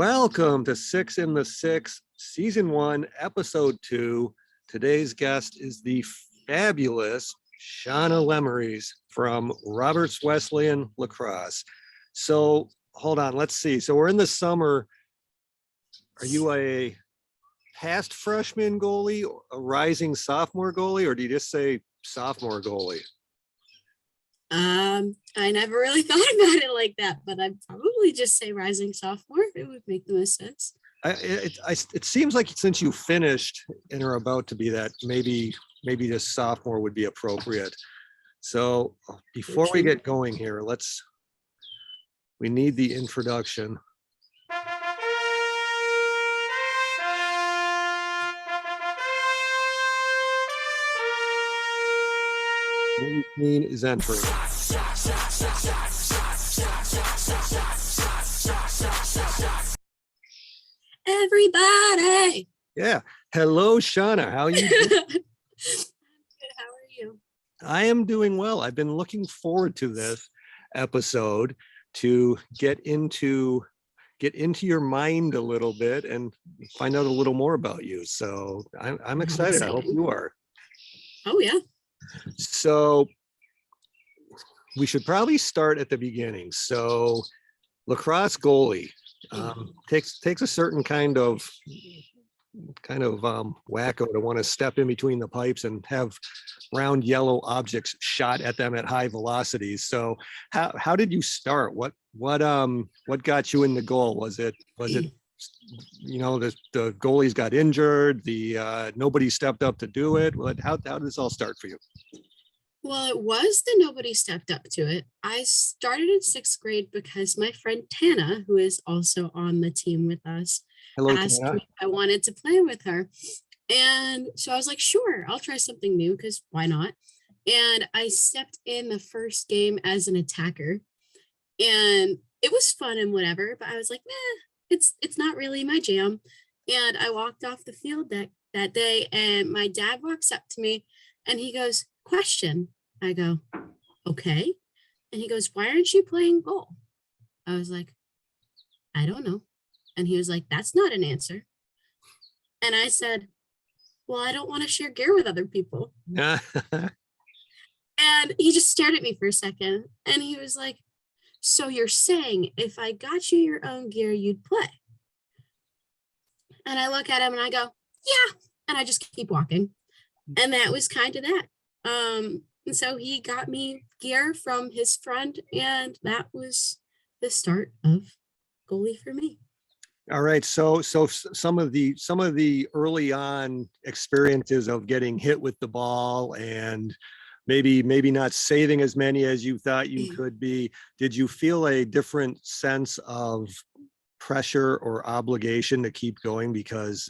Welcome to Six in the Six, Season 1, Episode 2. Today's guest is the fabulous Shawna Lesmerises from Roberts Wesleyan Lacrosse. So hold on, let's see. So we're in the summer. Are you a past freshman goalie, a rising sophomore goalie, or do you just say sophomore goalie? I never really thought about it like that, but I'd probably just say rising sophomore. It would make the most sense. It seems like since you finished and are about to be that, maybe just sophomore would be appropriate. So before we get going here, we need the introduction. Queen is entering. Everybody. Yeah. Hello, Shawna. How are you doing? Good. How are you? I am doing well. I've been looking forward to this episode to get into your mind a little bit and find out a little more about you. So I'm excited. I hope you are. Oh yeah. So we should probably start at the beginning. So lacrosse goalie takes a certain kind of wacko to want to step in between the pipes and have round yellow objects shot at them at high velocities. So how did you start? What got you in the goal? Was it the goalies got injured, nobody stepped up to do it? How did this all start for you? Well, it was the nobody stepped up to it. I started in 6th grade because my friend Tana, who is also on the team with us, asked me if I wanted to play with her. And so I was like, sure, I'll try something new because why not? And I stepped in the first game as an attacker. And it was fun and whatever, but I was like, it's not really my jam. And I walked off the field that day, and my dad walks up to me and he goes, question. I go, okay. And he goes, why aren't you playing goal? I was like, I don't know. And he was like, that's not an answer. And I said, well, I don't want to share gear with other people. And he just stared at me for a second. And he was like, so you're saying if I got you your own gear, you'd play? And I look at him and I go, yeah. And I just keep walking. And that was kind of that. And so he got me gear from his friend, and that was the start of goalie for me. All right. So some of the early on experiences of getting hit with the ball and maybe not saving as many as you thought you could be, did you feel a different sense of pressure or obligation to keep going because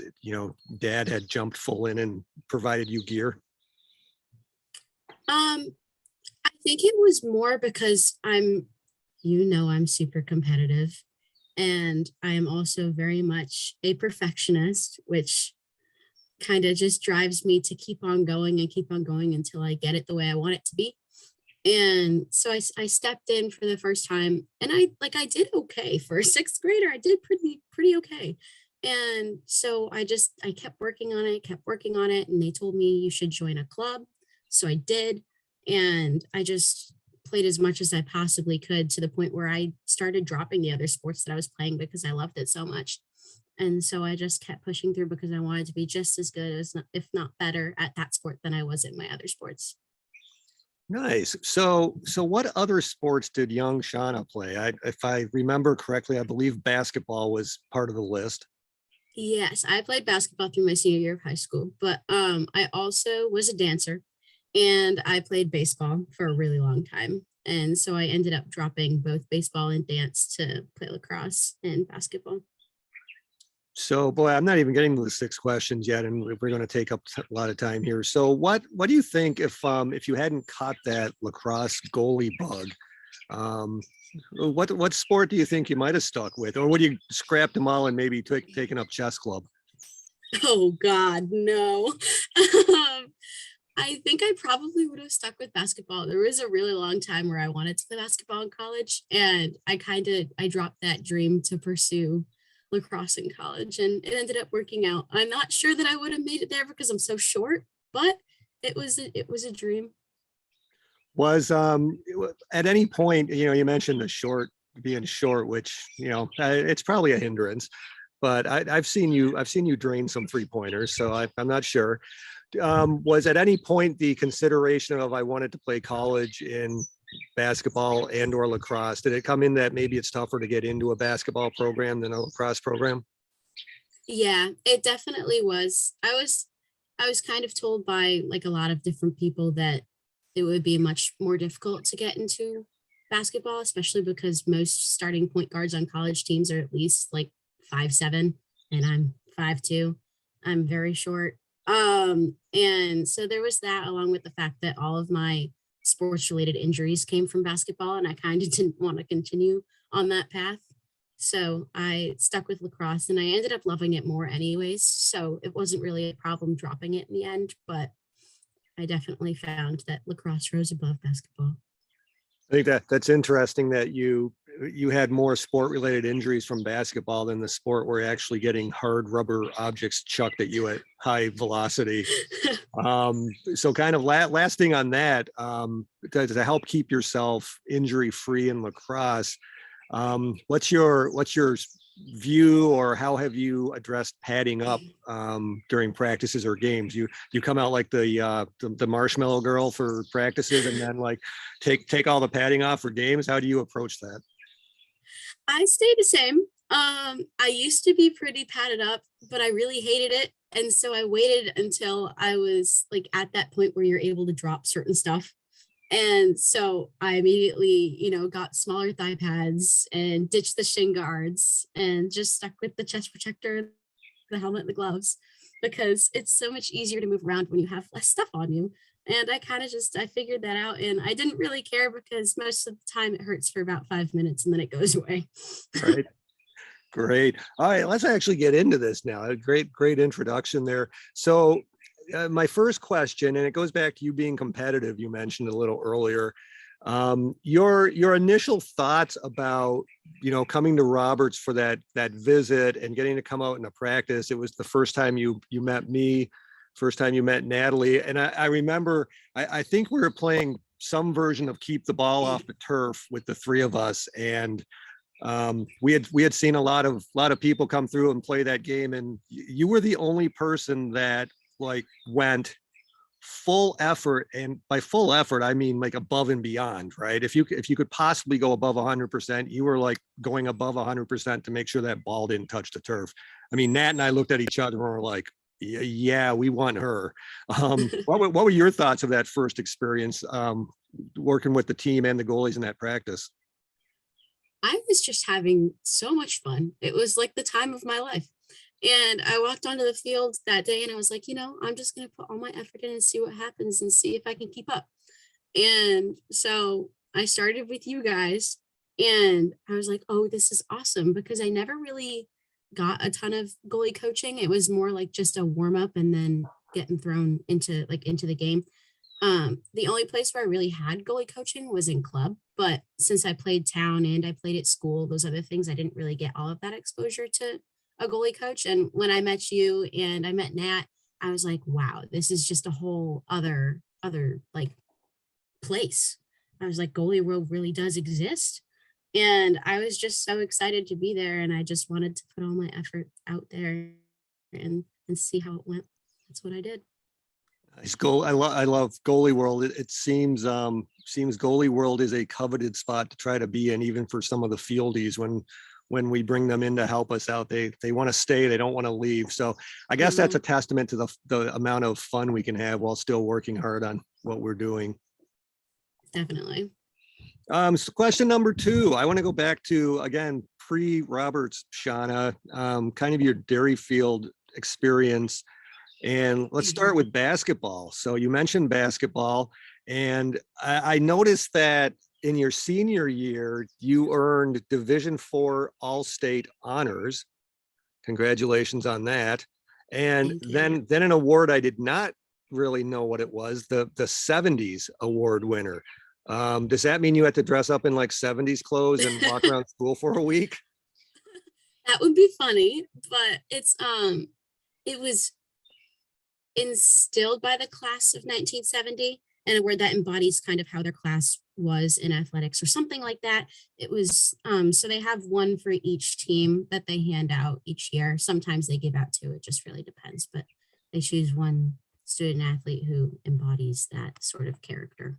dad had jumped full in and provided you gear? I think it was more because I'm super competitive, and I am also very much a perfectionist, which kind of just drives me to keep on going until I get it the way I want it to be. And so I stepped in for the first time, and I did okay for a 6th grader. I did pretty okay. And so I kept working on it, and they told me you should join a club. So I did, and I just played as much as I possibly could to the point where I started dropping the other sports that I was playing because I loved it so much. And so I just kept pushing through because I wanted to be just as good as, if not better, at that sport than I was in my other sports. Nice. So what other sports did young Shawna play? If I remember correctly, I believe basketball was part of the list. Yes, I played basketball through my senior year of high school, but I also was a dancer, and I played baseball for a really long time. And so I ended up dropping both baseball and dance to play lacrosse and basketball. So, boy, I'm not even getting to the 6 questions yet, and we're going to take up a lot of time here. So what do you think if you hadn't caught that lacrosse goalie bug, what sport do you think you might have stuck with? Or would you scrapped them all and maybe taken up chess club? Oh God, no. I think I probably would have stuck with basketball. There was a really long time where I wanted to play basketball in college, and I dropped that dream to pursue lacrosse in college, and it ended up working out. I'm not sure that I would have made it there because I'm so short, but it was a dream. Was at any point, you mentioned the short being short, which it's probably a hindrance, but I've seen you drain some 3-pointers, so I'm not sure. Was at any point the consideration of I wanted to play college in basketball and or lacrosse, did it come in that maybe it's tougher to get into a basketball program than a lacrosse program? Yeah, it definitely was. I was kind of told by like a lot of different people that it would be much more difficult to get into basketball, especially because most starting point guards on college teams are at least like 5'7", and I'm 5'2". I'm very short. And so there was that, along with the fact that all of my sports related injuries came from basketball, and I kind of didn't want to continue on that path. So I stuck with lacrosse, and I ended up loving it more anyways. So it wasn't really a problem dropping it in the end, but I definitely found that lacrosse rose above basketball. I think that's interesting that you had more sport related injuries from basketball than the sport where you're actually getting hard rubber objects chucked at you at high velocity. So kind of lasting on that, to help keep yourself injury free in lacrosse, what's your view, or how have you addressed padding up during practices or games? You come out like the marshmallow girl for practices and then like take all the padding off for games? How do you approach that? I stay the same. I used to be pretty padded up, but I really hated it. And so I waited until I was like at that point where you're able to drop certain stuff. And so I immediately, got smaller thigh pads and ditched the shin guards and just stuck with the chest protector, the helmet, and the gloves, because it's so much easier to move around when you have less stuff on you. And I kind of I figured that out, and I didn't really care because most of the time it hurts for about 5 minutes and then it goes away. Right. Great. All right, let's actually get into this now. A great introduction there. So my first question, and it goes back to you being competitive, you mentioned a little earlier. Your initial thoughts about coming to Roberts for that visit and getting to come out in a practice. It was the first time you met me, first time you met Natalie, and I remember I think we were playing some version of keep the ball off the turf with the three of us, and we had seen a lot of people come through and play that game, and you were the only person that like went full effort, and by full effort I mean like above and beyond, right? If you could possibly go above 100%, you were like going above 100% to make sure that ball didn't touch the turf. I mean, Nat and I looked at each other and were like, yeah, we want her. What were your thoughts of that first experience, working with the team and the goalies in that practice? I was just having so much fun. It was like the time of my life. And I walked onto the field that day and I was like, I'm just going to put all my effort in and see what happens and see if I can keep up. And so I started with you guys, and I was like, oh, this is awesome, because I never really got a ton of goalie coaching. It was more like just a warm up and then getting thrown into the game. The only place where I really had goalie coaching was in club, but since I played town and I played at school, those other things, I didn't really get all of that exposure to a goalie coach. And when I met you and I met Nat, I was like, wow, this is just a whole other like place. I was like, goalie world really does exist. And I was just so excited to be there, and I just wanted to put all my effort out there and see how it went. That's what I did. Nice goal. I love goalie world. It seems goalie world is a coveted spot to try to be in, even for some of the fieldies. When we bring them in to help us out, they want to stay. They don't want to leave. So I guess that's a testament to the amount of fun we can have while still working hard on what we're doing. Definitely. So question number 2, I want to go back to, again, pre-Roberts, Shawna, kind of your dairy field experience. And let's start with basketball. So you mentioned basketball, and I noticed that in your senior year, you earned Division IV All-State honors. Congratulations on that. And then an award I did not really know what it was, the 70s award winner. Does that mean you had to dress up in like 70s clothes and walk around school for a week? That would be funny, but it was instilled by the class of 1970, and a word that embodies kind of how their class was in athletics or something like that. It was so they have one for each team that they hand out each year. Sometimes they give out two, it just really depends, but they choose one student athlete who embodies that sort of character.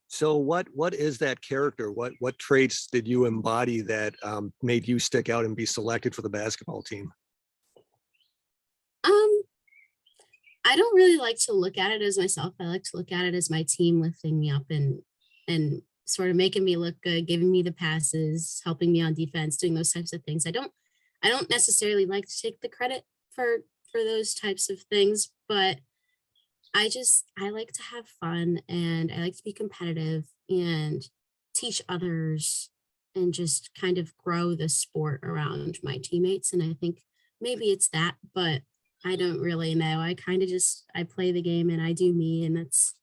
So what is that character? What traits did you embody that made you stick out and be selected for the basketball team? I don't really like to look at it as myself. I like to look at it as my team lifting me up and sort of making me look good, giving me the passes, helping me on defense, doing those types of things. I don't necessarily like to take the credit for those types of things, but I like to have fun and I like to be competitive and teach others and just kind of grow the sport around my teammates. And I think maybe it's that, but I don't really know. I kind of just I play the game and I do me, and that's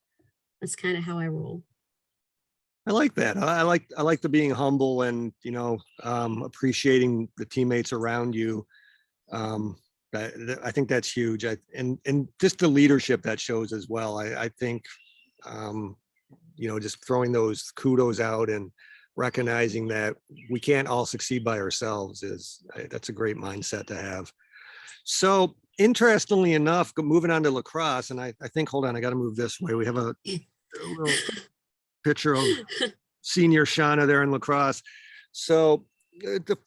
kind of how I roll. I like that. I like the being humble and, appreciating the teammates around you. Um, I think that's huge. And just the leadership that shows as well. I think, um, just throwing those kudos out and recognizing that we can't all succeed by ourselves that's a great mindset to have. So interestingly enough, moving on to lacrosse, and I think, hold on, I got to move this way. We have a little picture of senior Shawna there in lacrosse. So,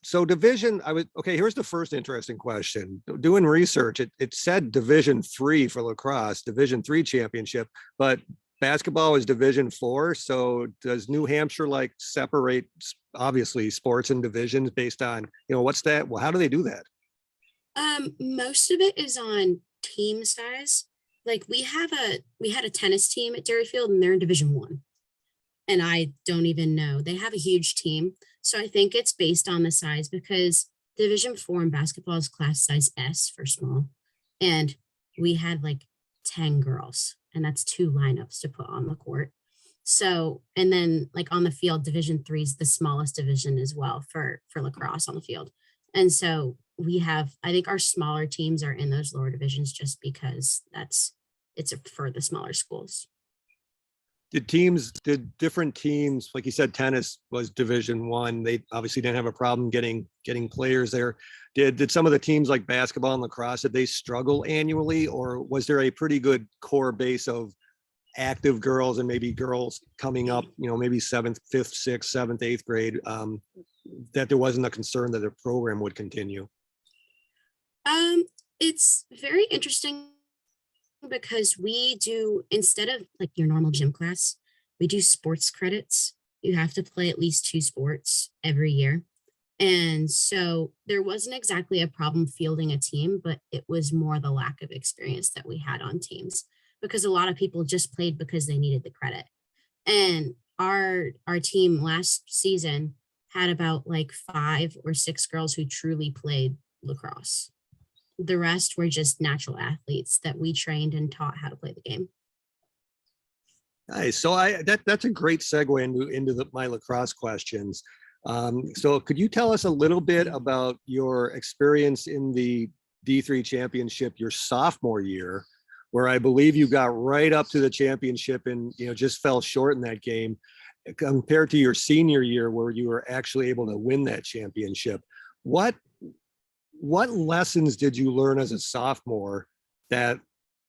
so division, okay, here's the first interesting question. Doing research, it said Division 3 for lacrosse, Division 3 championship, but basketball is Division 4. So does New Hampshire like separate, obviously, sports and divisions based on, what's that? Well, how do they do that? Most of it is on team size. Like we had a tennis team at Dairyfield and they're in Division 1. And I don't even know. They have a huge team. So I think it's based on the size because Division 4 in basketball is class size S for small. And we had like 10 girls, and that's 2 lineups to put on the court. So, and then like on the field, Division 3 is the smallest division as well for lacrosse on the field. And so we have, I think our smaller teams are in those lower divisions just because it's for the smaller schools. Did different teams, like you said, tennis was Division 1. They obviously didn't have a problem getting players there. Did some of the teams like basketball and lacrosse, did they struggle annually, or was there a pretty good core base of active girls and maybe girls coming up, maybe 7th, 5th, 6th, 7th, 8th grade, that there wasn't a concern that the program would continue? It's very interesting because we do, instead of like your normal gym class, we do sports credits. You have to play at least 2 sports every year. And so there wasn't exactly a problem fielding a team, but it was more the lack of experience that we had on teams because a lot of people just played because they needed the credit. And our team last season had about like 5 or 6 girls who truly played lacrosse. The rest were just natural athletes that we trained and taught how to play the game. Nice. So that's a great segue into my lacrosse questions. So could you tell us a little bit about your experience in the D3 championship your sophomore year, where I believe you got right up to the championship and just fell short in that game, compared to your senior year where you were actually able to win that championship? What lessons did you learn as a sophomore that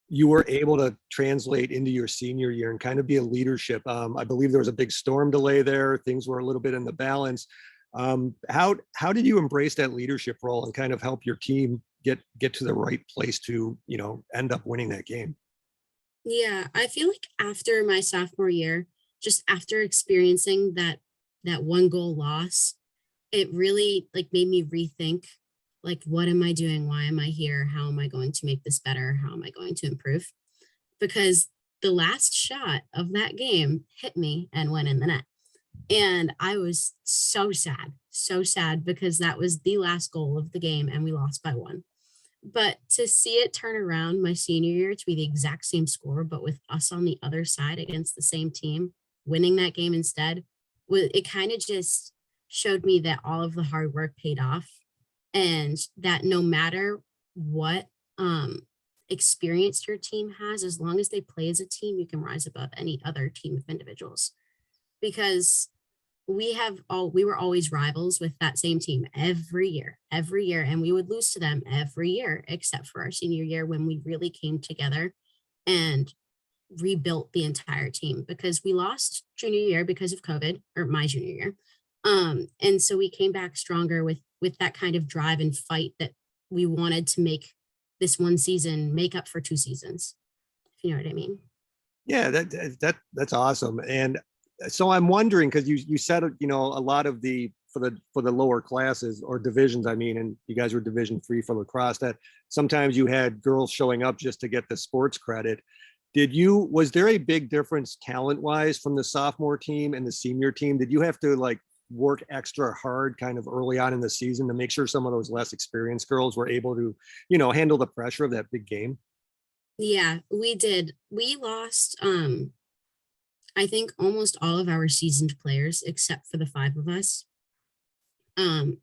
you were able to translate into your senior year and kind of be a leadership? I believe there was a big storm delay there. Things were a little bit in the balance. How did you embrace that leadership role and kind of help your team get to the right place to, end up winning that game? Yeah, I feel like after my sophomore year, just after experiencing that 1 goal loss, it really like made me rethink like what am I doing? Why am I here? How am I going to make this better? How am I going to improve? Because the last shot of that game hit me and went in the net. And I was so sad because that was the last goal of the game and we lost by 1. But to see it turn around my senior year to be the exact same score, but with us on the other side against the same team, winning that game instead, it kind of just showed me that all of the hard work paid off and that no matter what experience your team has, as long as they play as a team, you can rise above any other team of individuals. Because we were always rivals with that same team every year, and we would lose to them every year, except for our senior year when we really came together and rebuilt the entire team, because we lost junior year because of COVID, or my junior year. And so we came back stronger with that kind of drive and fight that we wanted to make this one season make up for 2 seasons, if you know what I mean. Yeah, that's awesome. And so I'm wondering, because you said, a lot of the for the lower classes or divisions, I mean, and you guys were Division 3 for lacrosse, that sometimes you had girls showing up just to get the sports credit. Was there a big difference talent wise from the sophomore team and the senior team? Did you have to like work extra hard kind of early on in the season to make sure some of those less experienced girls were able to, handle the pressure of that big game? Yeah, we did. We lost, I think almost all of our seasoned players, except for the 5 of us,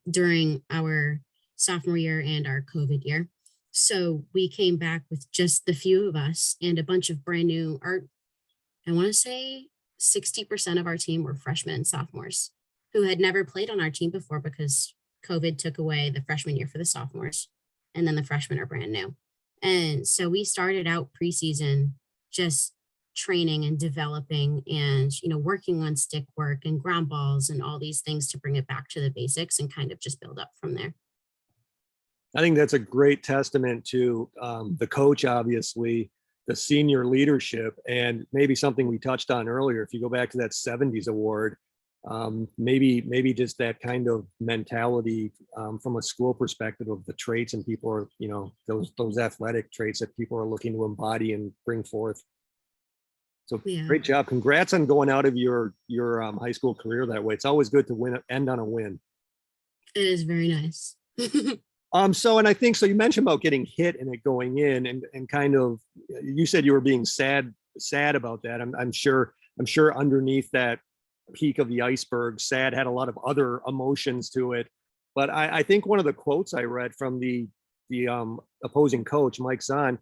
during our sophomore year and our COVID year. So we came back with just the few of us and a bunch of brand new I want to say 60% of our team were freshmen and sophomores who had never played on our team before, because COVID took away the freshman year for the sophomores, and then the freshmen are brand new. And so we started out preseason just training and developing and, working on stick work and ground balls and all these things to bring it back to the basics and kind of just build up from there. I think that's a great testament to the coach, obviously, the senior leadership, and maybe something we touched on earlier. If you go back to that 70s award, maybe just that kind of mentality from a school perspective of the traits and people are, those athletic traits that people are looking to embody and bring forth. So Yeah. Great job. Congrats on going out of your high school career that way. It's always good to end on a win. It is very nice. And I think so. You mentioned about getting hit and it going in, and kind of, you said you were being sad about that. I'm sure underneath that peak of the iceberg, sad had a lot of other emotions to it. But I think one of the quotes I read from the opposing coach, Mike Zahn,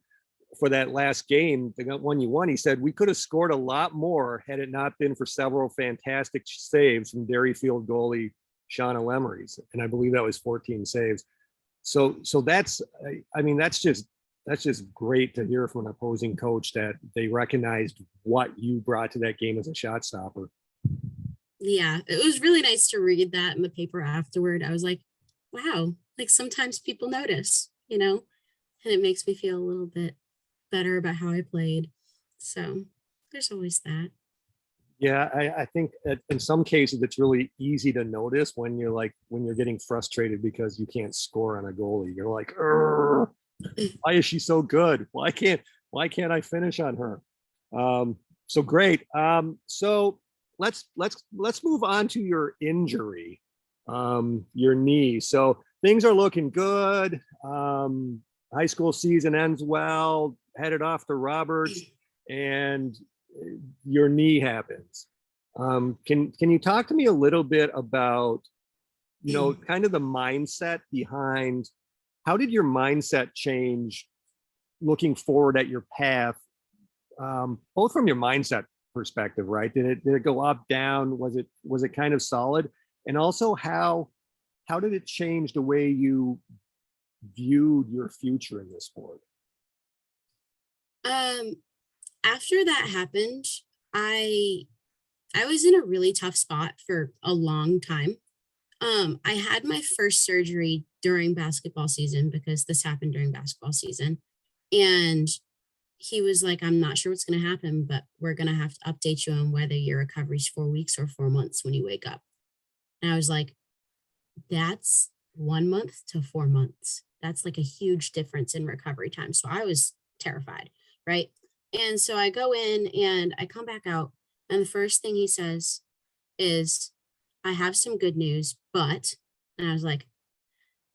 for that last game, the one you won, he said, "We could have scored a lot more had it not been for several fantastic saves from Derryfield goalie Shawna Lesmerises." And I believe that was 14 saves. So that's just great to hear from an opposing coach that they recognized what you brought to that game as a shot stopper. Yeah, it was really nice to read that in the paper afterward. I was like, wow, like sometimes people notice, and it makes me feel a little bit better about how I played. So there's always that. Yeah, I think that in some cases it's really easy to notice when you're getting frustrated because you can't score on a goalie. You're like, why is she so good? Why can't I finish on her? So great. So let's move on to your injury, your knee. So things are looking good. High school season ends well, headed off to Roberts, and your knee happens. Can you talk to me a little bit about, kind of the mindset behind, how did your mindset change looking forward at your path, both from your mindset perspective, right? Did it go up, down? Was it kind of solid? And also how did it change the way you viewed your future in this sport? After that happened, I was in a really tough spot for a long time. I had my first surgery during basketball season, because this happened during basketball season. And he was like, "I'm not sure what's going to happen, but we're going to have to update you on whether your recovery is 4 weeks or 4 months when you wake up." And I was like, that's 1 month to 4 months. That's like a huge difference in recovery time. So I was terrified, right? And so I go in and I come back out, and the first thing he says is, "I have some good news, but," and I was like,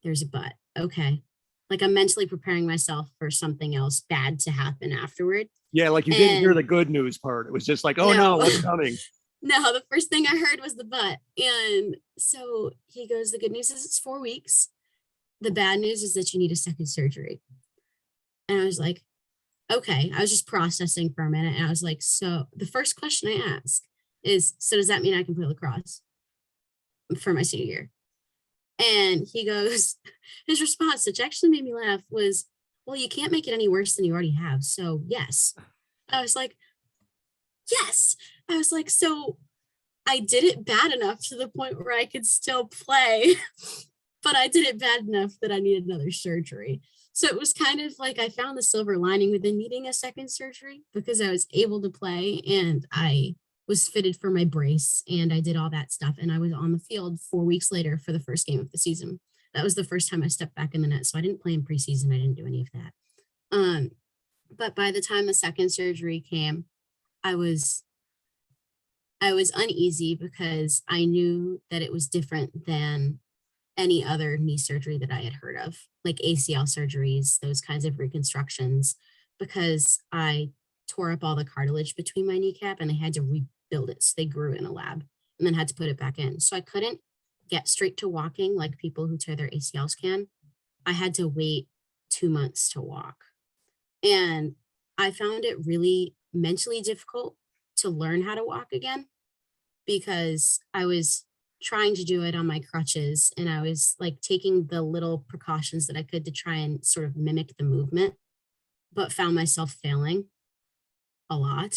there's a but. Okay. Like I'm mentally preparing myself for something else bad to happen afterward. Yeah, like you didn't hear the good news part. It was just like, oh no, what's coming? No, the first thing I heard was the but. And so he goes, "The good news is it's 4 weeks. the bad news is that you need a second surgery. And I was like, okay. I was just processing for a minute. And I was like, so the first question I ask is, so does that mean I can play lacrosse for my senior year? And he goes, his response, which actually made me laugh, was, well, you can't make it any worse than you already have. So yes. I was like, yes. I was like, so I did it bad enough to the point where I could still play, but I did it bad enough that I needed another surgery. So it was kind of like I found the silver lining within needing a second surgery because I was able to play and I was fitted for my brace and I did all that stuff. And I was on the field 4 weeks later for the first game of the season. That was the first time I stepped back in the net. So I didn't play in preseason. I didn't do any of that. But by the time the second surgery came, I was uneasy because I knew that it was different than any other knee surgery that I had heard of, like ACL surgeries, those kinds of reconstructions, because I tore up all the cartilage between my kneecap and they had to rebuild it. So they grew in a lab and then had to put it back in. So I couldn't get straight to walking like people who tear their ACLs can. I had to wait 2 months to walk. And I found it really mentally difficult to learn how to walk again because I was trying to do it on my crutches and I was like taking the little precautions that I could to try and sort of mimic the movement, but found myself failing a lot.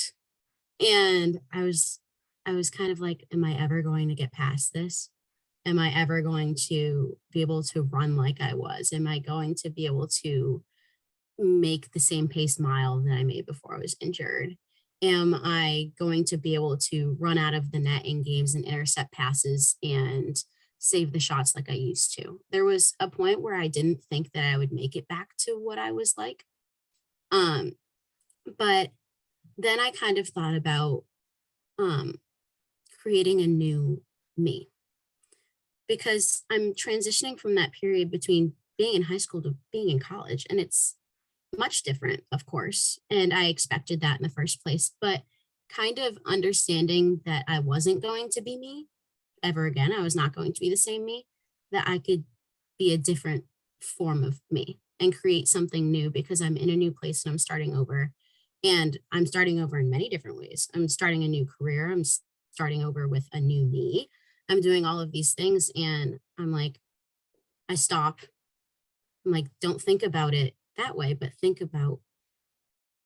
And I was kind of like, am I ever going to get past this? Am I ever going to be able to run like I was? Am I going to be able to make the same pace mile that I made before I was injured? Am I going to be able to run out of the net in games and intercept passes and save the shots like I used to? There was a point where I didn't think that I would make it back to what I was like. But then I kind of thought about creating a new me because I'm transitioning from that period between being in high school to being in college. And it's much different, of course. And I expected that in the first place, but kind of understanding that I wasn't going to be me ever again. I was not going to be the same me, that I could be a different form of me and create something new because I'm in a new place and I'm starting over. And I'm starting over in many different ways. I'm starting a new career. I'm starting over with a new me. I'm doing all of these things. And I'm like, I stop. I'm like, don't think about it that way, but think about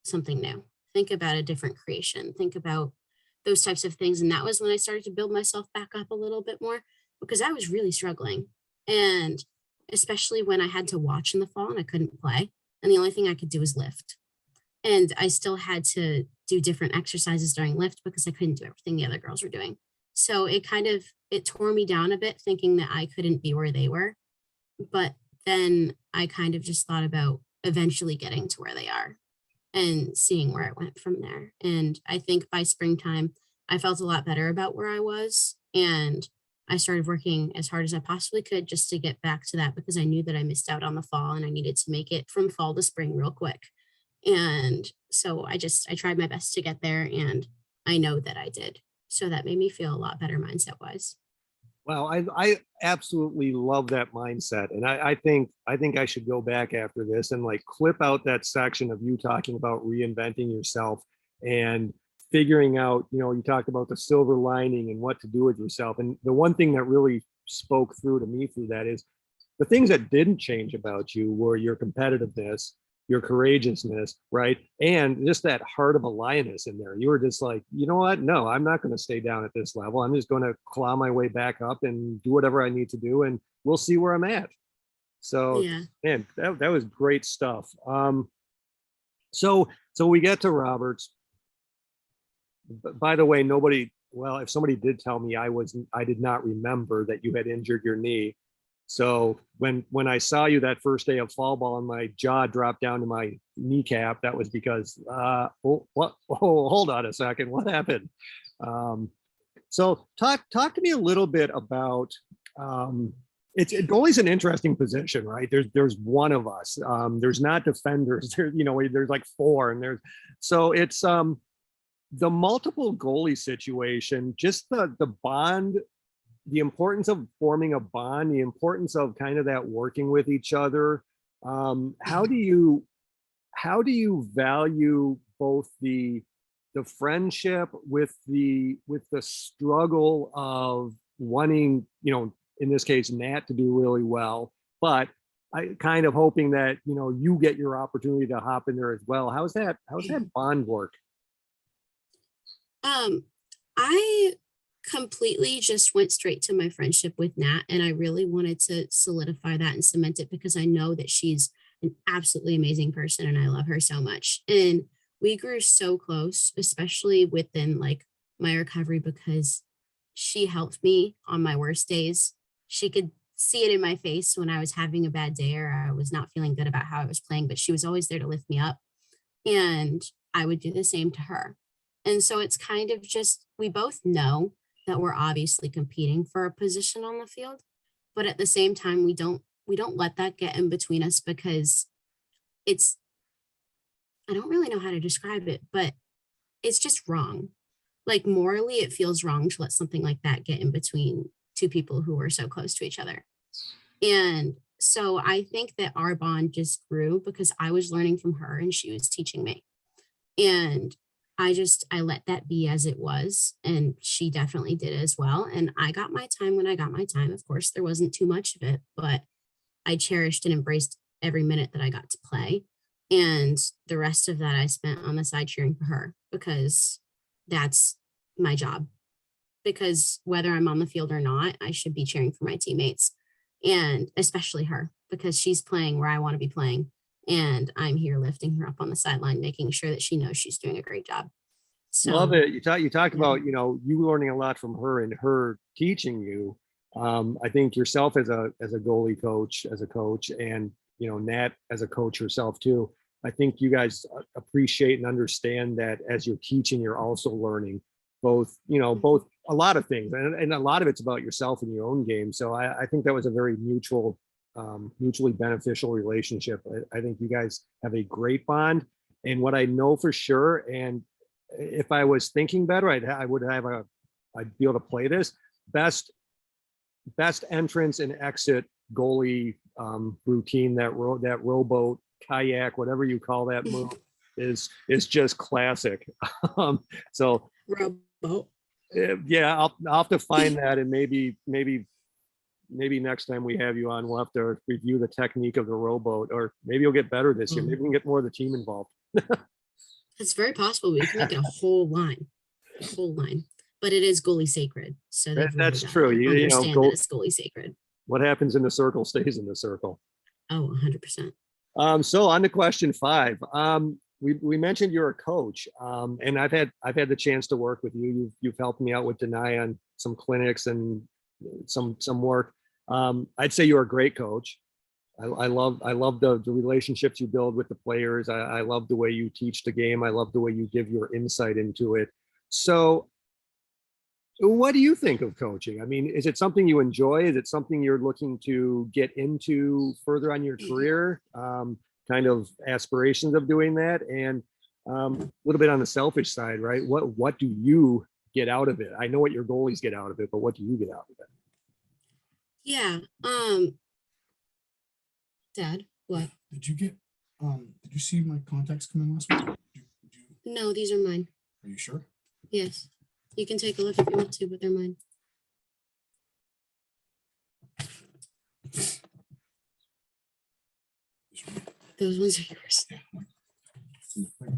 something new. Think about a different creation. Think about those types of things. And that was when I started to build myself back up a little bit more because I was really struggling. And especially when I had to watch in the fall and I couldn't play. And the only thing I could do was lift. And I still had to do different exercises during lift because I couldn't do everything the other girls were doing. So it tore me down a bit thinking that I couldn't be where they were. But then I kind of just thought about eventually getting to where they are and seeing where it went from there. And I think by springtime, I felt a lot better about where I was. And I started working as hard as I possibly could just to get back to that because I knew that I missed out on the fall and I needed to make it from fall to spring real quick. And so I tried my best to get there and I know that I did. So that made me feel a lot better mindset wise. Wow, I absolutely love that mindset. And I think I should go back after this and like clip out that section of you talking about reinventing yourself and figuring out, you talked about the silver lining and what to do with yourself. And the one thing that really spoke through to me through that is the things that didn't change about you were your competitiveness, your courageousness, right? And just that heart of a lioness in there. You were just like, you know what? No, I'm not going to stay down at this level. I'm just going to claw my way back up and do whatever I need to do. And we'll see where I'm at. So, Yeah. man, that was great stuff. So we get to Roberts. By the way, if somebody did tell me I did not remember that you had injured your knee. So when I saw you that first day of fall ball and my jaw dropped down to my kneecap, that was because hold on a second, what happened? So talk to me a little bit about it's goalie's an interesting position, right? There's one of us. There's not defenders. There's like four, and it's the multiple goalie situation, just the bond the importance of forming a bond, the importance of kind of that working with each other. How do you value both the friendship with the struggle of wanting, in this case, Nat to do really well, but I kind of hoping that, you get your opportunity to hop in there as well. How's that bond work? I completely just went straight to my friendship with Nat, and I really wanted to solidify that and cement it because I know that she's an absolutely amazing person and I love her so much. And we grew so close, especially within like my recovery, because she helped me on my worst days. She could see it in my face when I was having a bad day or I was not feeling good about how I was playing, but she was always there to lift me up. And I would do the same to her. And so it's kind of just, we both know that we're obviously competing for a position on the field, but at the same time, we don't let that get in between us because it's, I don't really know how to describe it, but it's just wrong. Like morally, it feels wrong to let something like that get in between two people who are so close to each other. And so I think that our bond just grew because I was learning from her and she was teaching me. And I let that be as it was. And she definitely did as well. And I got my time when I got my time. Of course, there wasn't too much of it, but I cherished and embraced every minute that I got to play. And the rest of that I spent on the side cheering for her because that's my job. Because whether I'm on the field or not, I should be cheering for my teammates and especially her because she's playing where I want to be playing. And I'm here lifting her up on the sideline, making sure that she knows she's doing a great job. Love So it. You talk yeah. about, you learning a lot from her and her teaching you. I think yourself as a goalie coach, as a coach, and Nat as a coach herself too. I think you guys appreciate and understand that as you're teaching, you're also learning both a lot of things, and a lot of it's about yourself and your own game. So I think that was a very mutually beneficial relationship. I think you guys have a great bond. And what I know for sure, and if I was thinking better, I'd be able to play this best entrance and exit goalie routine. That rowboat, kayak, whatever you call that move, is just classic. So Rowboat. Yeah, I'll have to find that, and maybe next time we have you on, we'll have to review the technique of the rowboat, or maybe you'll get better this year. Maybe we can get more of the team involved. It's very possible we can make it a whole line, but it is goalie sacred. So That's true. Understand that it's goalie sacred. What happens in the circle stays in the circle. Oh, 100%. So on to question 5. We mentioned you're a coach, and I've had the chance to work with you. You've helped me out with Denai on some clinics and some work. I'd say you're a great coach. I love the relationships you build with the players. I love the way you teach the game. I love the way you give your insight into it. So what do you think of coaching? I mean, is it something you enjoy? Is it something you're looking to get into further on your career? Kind of aspirations of doing that? And a little bit on the selfish side, right? What do you get out of it? I know what your goalies get out of it, but what do you get out of it? Yeah. Dad, what? Did you see my contacts come in last week? No, these are mine. Are you sure? Yes. You can take a look if you want to, but they're mine. Those ones are yours. Yeah. I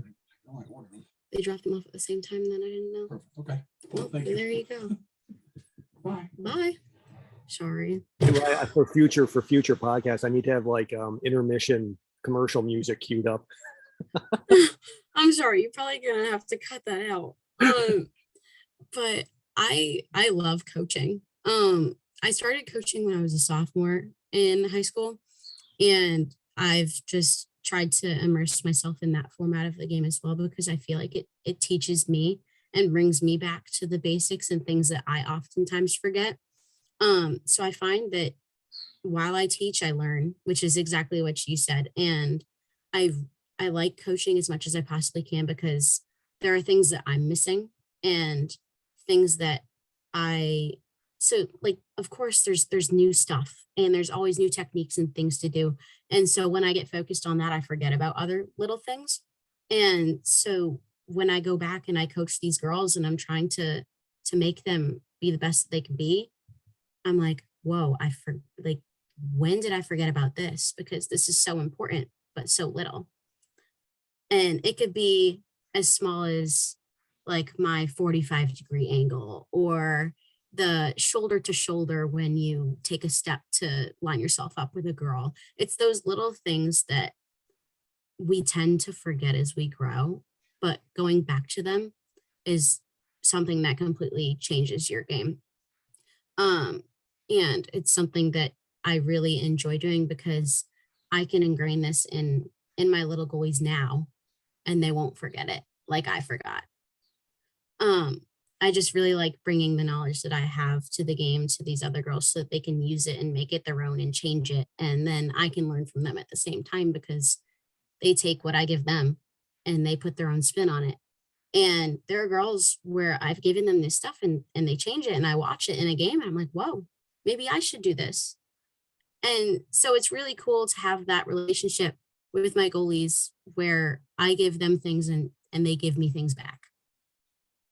know I ordered them. They dropped them off at the same time, then I didn't know. Perfect. Okay. Well, Thank you. there you go. Bye. Bye. Sorry. For future podcasts, I need to have like intermission commercial music queued up. I'm sorry. You're probably gonna have to cut that out. But I love coaching. I started coaching when I was a sophomore in high school, and I've just tried to immerse myself in that format of the game as well because I feel like it teaches me and brings me back to the basics and things that I oftentimes forget. So I find that while I teach, I learn, which is exactly what you said. And I like coaching as much as I possibly can because there are things that I'm missing and things that I so like, of course, there's new stuff and there's always new techniques and things to do. And so when I get focused on that, I forget about other little things. And so when I go back and I coach these girls and I'm trying to make them be the best that they can be, I'm like, whoa, like, when did I forget about this? Because this is so important, but so little. And it could be as small as like my 45-degree angle or the shoulder to shoulder when you take a step to line yourself up with a girl. It's those little things that we tend to forget as we grow, but going back to them is something that completely changes your game. Um, and it's something that I really enjoy doing because I can ingrain this in my little goalies now and they won't forget it like I forgot. Um, I just really like bringing the knowledge that I have to the game to these other girls so that they can use it and make it their own and change it. And then I can learn from them at the same time because they take what I give them and they put their own spin on it. And there are girls where I've given them this stuff and they change it and I watch it in a game and I'm like, whoa, maybe I should do this. And so it's really cool to have that relationship with my goalies where I give them things and they give me things back.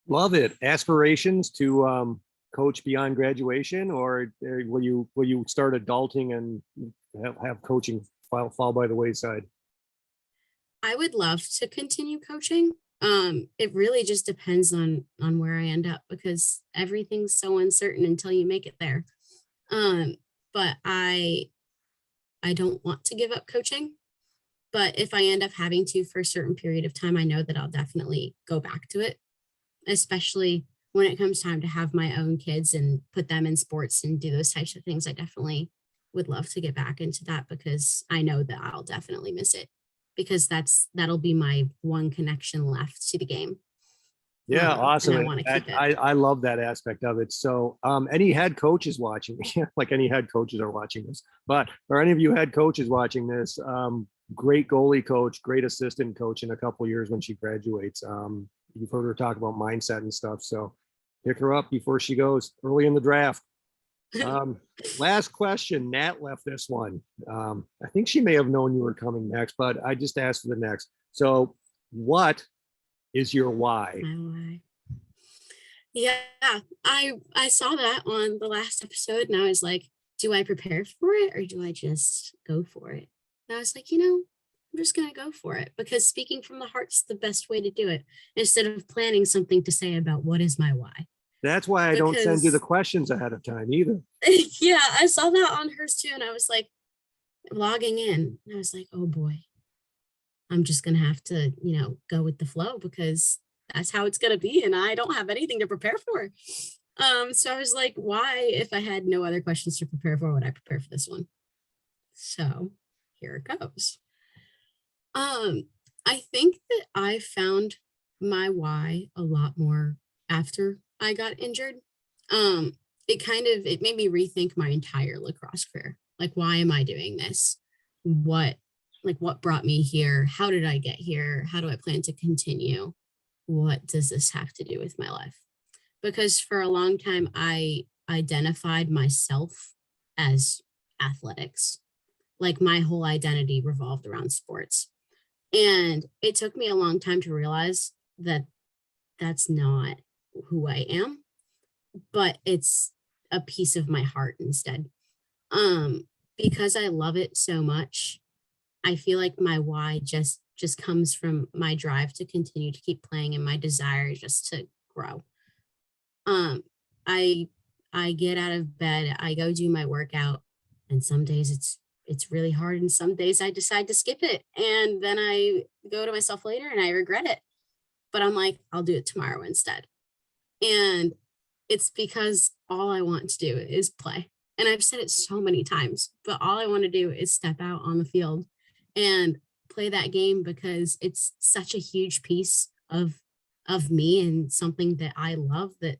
Love it. Aspirations to coach beyond graduation, or will you start adulting and have coaching fall by the wayside? I would love to continue coaching. It really just depends on where I end up because everything's so uncertain until you make it there. But I don't want to give up coaching. But if I end up having to for a certain period of time, I know that I'll definitely go back to it, especially when it comes time to have my own kids and put them in sports and do those types of things. I definitely would love to get back into that because I know that I'll definitely miss it because that'll be my one connection left to the game. Yeah, awesome. And I want to keep it. I love that aspect of it. So any head coaches watching, like any head coaches are watching this, but are any of you head coaches watching this? Great goalie coach, great assistant coach in a couple of years when she graduates. You've heard her talk about mindset and stuff. So pick her up before she goes early in the draft. Last question. Nat left this one. I think she may have known you were coming next, but I just asked for the next. So what is your why? My why. Yeah, I saw that on the last episode and I was like, do I prepare for it or do I just go for it? And I was like, I'm just going to go for it because speaking from the heart's the best way to do it instead of planning something to say about what is my why. That's why I don't send you the questions ahead of time either. Yeah, I saw that on hers too. And I was like, logging in. And I was like, oh boy, I'm just going to have to, go with the flow because that's how it's going to be. And I don't have anything to prepare for. So I was like, why, if I had no other questions to prepare for, would I prepare for this one? So here it goes. I think that I found my why a lot more after I got injured. It made me rethink my entire lacrosse career. Like, why am I doing this? What brought me here? How did I get here? How do I plan to continue? What does this have to do with my life? Because for a long time, I identified myself as athletics. Like my whole identity revolved around sports. And it took me a long time to realize that that's not who I am, but it's a piece of my heart instead. Because I love it so much, I feel like my why just comes from my drive to continue to keep playing and my desire just to grow. I get out of bed, I go do my workout, and some days it's really hard and some days I decide to skip it and then I go to myself later and I regret it. But I'm like, I'll do it tomorrow instead. And it's because all I want to do is play. And I've said it so many times, but all I want to do is step out on the field and play that game because it's such a huge piece of me and something that I love that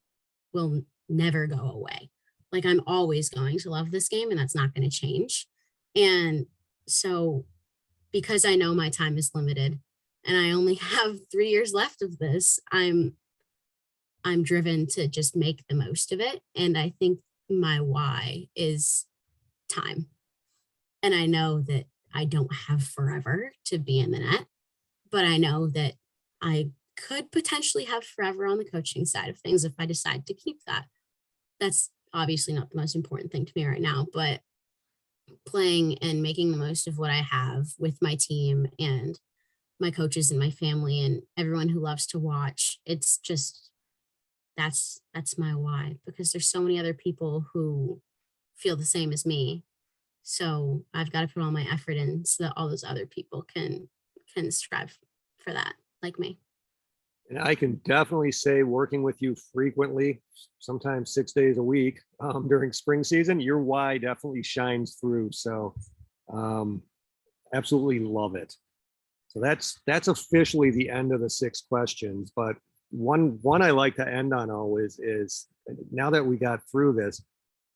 will never go away. Like I'm always going to love this game and that's not going to change. And so because I know my time is limited and I only have 3 years left of this, I'm driven to just make the most of it. And I think my why is time. And I know that I don't have forever to be in the net, but I know that I could potentially have forever on the coaching side of things if I decide to keep that. That's obviously not the most important thing to me right now, but playing and making the most of what I have with my team and my coaches and my family and everyone who loves to watch. It's just that's my why, because there's so many other people who feel the same as me. So I've got to put all my effort in so that all those other people can strive for that like me. And I can definitely say, working with you frequently, sometimes 6 days a week during spring season, your why definitely shines through. So absolutely love it. So that's officially the end of the 6 questions. But one I like to end on always is, now that we got through this,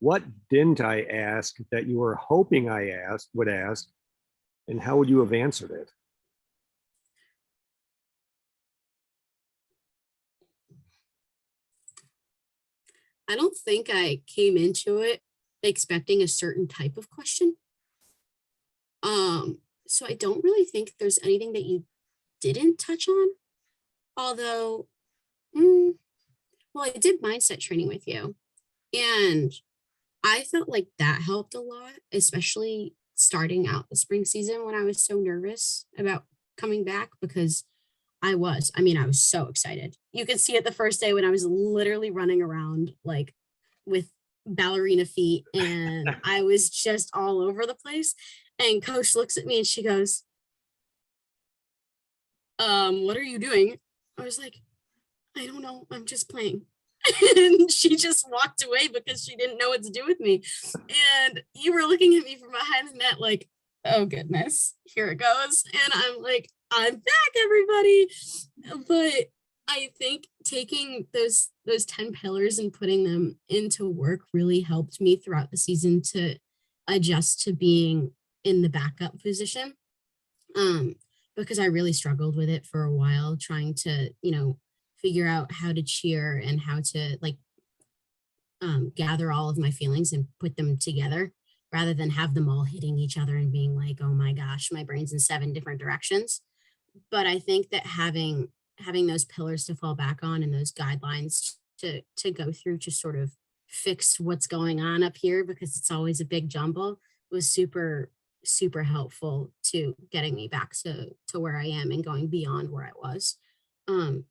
what didn't I ask that you were hoping I would ask, and how would you have answered it? I don't think I came into it expecting a certain type of question. So I don't really think there's anything that you didn't touch on. Although, well, I did mindset training with you, and I felt like that helped a lot, especially starting out the spring season when I was so nervous about coming back, because I was so excited. You could see it the first day when I was literally running around like with ballerina feet, and I was just all over the place. And coach looks at me and she goes, what are you doing? I was like, I don't know. I'm just playing. And she just walked away because she didn't know what to do with me. And you were looking at me from behind the net like, oh goodness, here it goes. And I'm like, I'm back, everybody. But I think taking those 10 pillars and putting them into work really helped me throughout the season to adjust to being in the backup position. Because I really struggled with it for a while, trying to, figure out how to cheer and how to gather all of my feelings and put them together rather than have them all hitting each other and being like, oh my gosh, my brain's in 7 different directions. But I think that having those pillars to fall back on and those guidelines to go through to sort of fix what's going on up here, because it's always a big jumble, was super, super helpful to getting me back to where I am and going beyond where I was.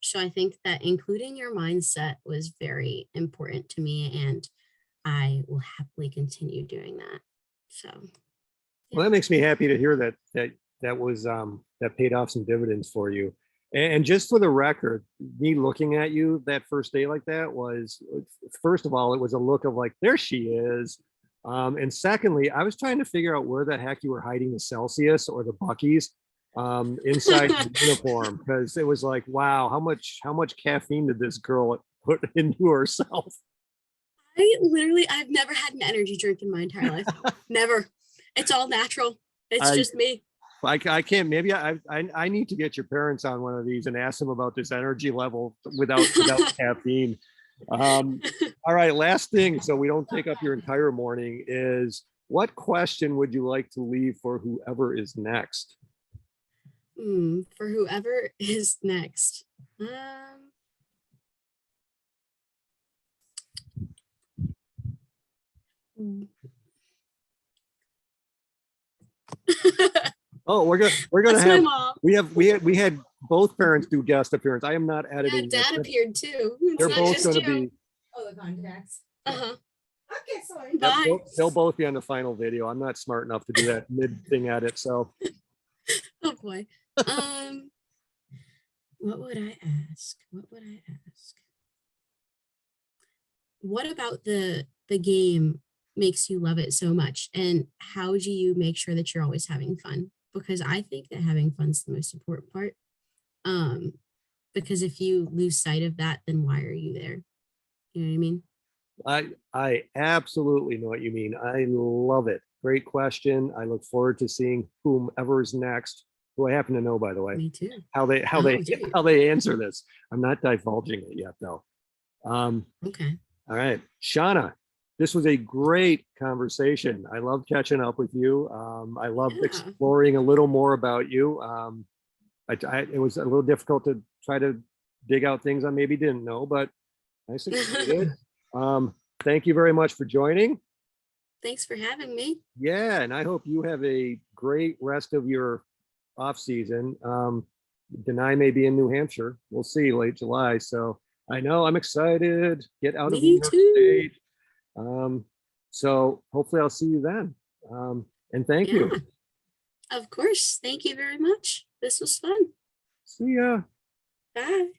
So I think that including your mindset was very important to me, and I will happily continue doing that. So, Well, that makes me happy to hear that was that paid off some dividends for you. And just for the record, me looking at you that first day like that was, first of all, it was a look of like, there she is. And secondly, I was trying to figure out where the heck you were hiding the Celsius or the Buckies inside the uniform, because it was like, wow, how much caffeine did this girl put into herself? I've never had an energy drink in my entire life. Never. It's all natural. It's just me. I can't. Maybe I need to get your parents on one of these and ask them about this energy level without caffeine. All right, last thing, so we don't take up your entire morning, is what question would you like to leave for whoever is next? For whoever is next. Oh, we're gonna have we had both parents do guest appearance. I am not editing. Yeah, Dad appeared too. They're both going to be. Oh, the contacts. Okay, sorry. Bye. They'll both be on the final video. I'm not smart enough to do that mid-thing edit. So. Oh boy. What would I ask? What about the game makes you love it so much? And how do you make sure that you're always having fun? Because I think that having fun is the most important part. Because if you lose sight of that, then why are you there? You know what I mean? I absolutely know what you mean. I love it. Great question. I look forward to seeing whomever's next, who I happen to know, by the way. Me too. How they answer this. I'm not divulging it yet, though. Okay. All right, Shawna, this was a great conversation. I love catching up with you. I love Yeah. exploring a little more about you. It was a little difficult to try to dig out things I maybe didn't know, but I succeeded. Thank you very much for joining. Thanks for having me. Yeah, and I hope you have a great rest of your off season. Denai may be in New Hampshire. We'll see late July. So I know I'm excited. Get out of Me New York too. State. So hopefully I'll see you then. And thank you. Of course. Thank you very much. This was fun. See ya. Bye.